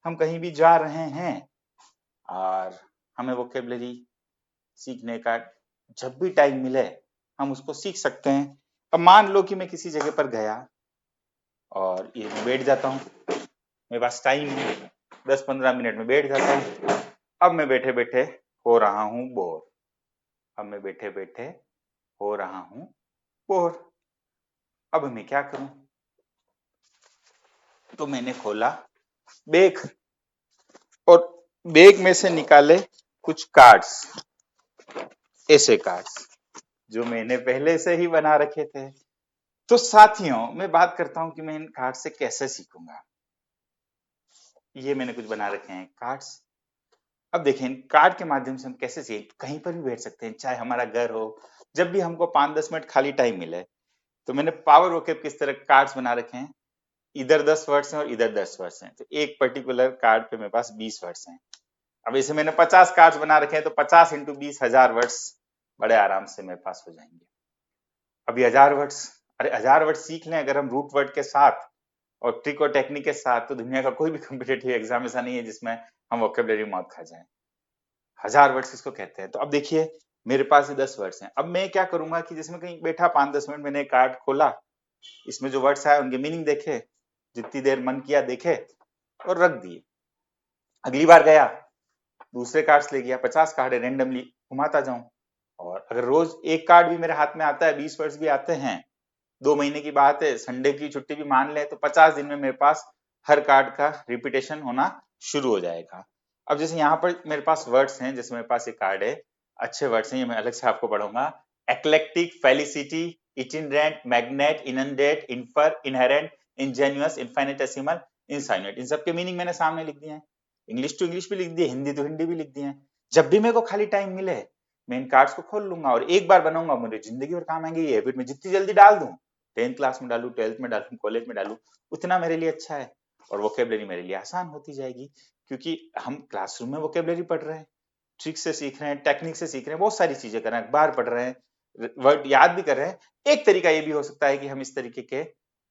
हम कहीं भी जा रहे हैं और हमें वोकेबलरी सीखने का जब भी टाइम मिले हम उसको सीख सकते हैं। अब मान लो कि मैं किसी जगह पर गया और ये मैं बैठ जाता हूँ, मेरे पास टाइम है 10-15 मिनट में बैठ जाता हूँ। अब मैं बैठे बैठे हो रहा हूँ बोर। अब मैं बैठे बैठे हो रहा हूँ बोर। अब मैं क्या करूं? तो मैंने खोला बैग और बैग में से निकाले कुछ कार्ड्स, ऐसे कार्ड्स जो मैंने पहले से ही बना रखे थे। तो साथियों, मैं बात करता हूं कि मैं इन कार्ड से कैसे सीखूंगा। ये मैंने कुछ बना रखे हैं कार्ड्स। अब देखें, इन कार्ड के माध्यम से हम कैसे सीख, कहीं पर भी बैठ सकते हैं, चाहे हमारा घर हो। जब भी हमको 5-10 मिनट खाली टाइम मिले तो मैंने पावर वोकेब किस तरह कार्ड्स बना रखे हैं। इधर 10 वर्ड्स हैं और इधर 10 वर्ड्स हैं, तो एक पर्टिकुलर कार्ड पे मेरे पास 20 वर्ड्स हैं। अब इसे मैंने 50 कार्ड्स बना रखे हैं, तो 50 इंटू 20 1000 वर्ड्स बड़े आराम से मेरे पास हो जाएंगे। अभी 1000 वर्ड्स, अरे 1000 वर्ड सीख लें अगर हम रूट वर्ड के साथ और ट्रिक और टेक्निक के साथ, तो दुनिया का कोई भी कॉम्पिटेटिव एग्जाम ऐसा नहीं है जिसमें हम वोकेबलरी मौत खा जाएं। 1000 वर्ड्स किसको कहते हैं? तो अब देखिए, मेरे पास ये 10 वर्ड्स हैं। अब मैं क्या करूंगा कि जिसमें कहीं बैठा 5-10 मिनट मैंने कार्ड खोला, इसमें जो वर्ड्स आए उनके मीनिंग देखे, जितनी देर मन किया देखे और रख दिए। अगली बार गया, दूसरे कार्ड्स ले गया, 50 कार्ड है, रेंडमली घुमाता जाऊं। और अगर रोज एक कार्ड भी मेरे हाथ में आता है, 20 वर्ड्स भी आते हैं, 2 महीने की बात है, संडे की छुट्टी भी मान ले, तो 50 दिन में मेरे पास हर कार्ड का रिपीटेशन होना शुरू हो जाएगा। अब जैसे यहाँ पर मेरे पास वर्ड्स हैं, जैसे मेरे पास ये कार्ड है, अच्छे वर्ड्स हैं, ये मैं अलग से आपको पढ़ूंगा। Eclectic, felicity, itinerant, magnet, inundate, infer, inherent, ingenuous, infinitesimal, insinuate, इन सब के मीनिंग मैंने सामने लिख दिए हैं। इंग्लिश टू इंग्लिश भी लिख दिए, हिंदी टू हिंदी भी लिख दिए हैं। जब भी मेरे को खाली टाइम मिले मैं इन कार्ड्स को खोल लूंगा और एक बार बनाऊंगा, मुझे जिंदगी भर काम आएंगे। ये हैबिट में जितनी जल्दी डाल दूं, 10th क्लास में डालू, 12th में डालू, कॉलेज में डालू, उतना मेरे लिए अच्छा है। और वोकेबलरी मेरे लिए आसान होती जाएगी, क्योंकि हम क्लासरूम में वोकेबलरी पढ़ रहे हैं, ट्रिक से सीख रहे हैं, टेक्निक से सीख रहे हैं, बहुत सारी चीजें कर रहे हैं, अखबार पढ़ रहे हैं, वर्ड याद भी कर रहे हैं। एक तरीका ये भी हो सकता है कि हम इस तरीके के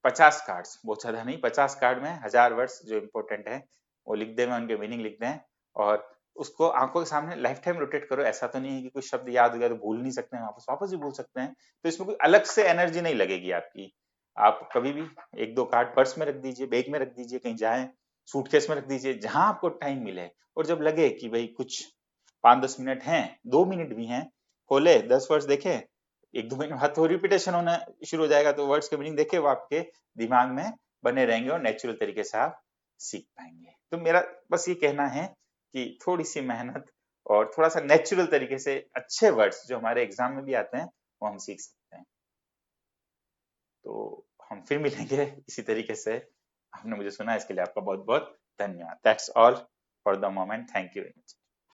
50 कार्ड्स, बहुत ज्यादा नहीं, 50 कार्ड में 1000 वर्ड्स जो इंपॉर्टेंट है वो लिख दें, उनके मीनिंग लिख दें और उसको आंखों के सामने लाइफ टाइम रोटेट करो। ऐसा तो नहीं है कि कुछ शब्द याद हो गया तो भूल नहीं सकते हैं, वापस वापस भी भूल सकते हैं। तो इसमें कोई अलग से एनर्जी नहीं लगेगी आपकी। आप कभी भी 1-2 कार्ड पर्स में रख दीजिए, बैग में रख दीजिए, कहीं जाएं सूटकेस में रख दीजिए, जहां आपको टाइम मिले। और जब लगे कि भाई कुछ 5-10 मिनट हैं, 2 मिनट भी हैं, खोले 10 वर्ड्स देखे, 1-2 मिनट बाद तो रिपीटेशन होना शुरू हो जाएगा, तो वर्ड्स के मीनिंग देखे वो आपके दिमाग में बने रहेंगे और नेचुरल तरीके से आप सीख पाएंगे। तो मेरा बस ये कहना है कि थोड़ी सी मेहनत और थोड़ा सा नेचुरल तरीके से अच्छे वर्ड्स जो हमारे एग्जाम में भी आते हैं वो हम सीख सकते हैं। तो हम फिर मिलेंगे इसी तरीके से। आपने मुझे सुना इसके लिए आपका बहुत बहुत धन्यवाद। That's all for the moment, thank you very much.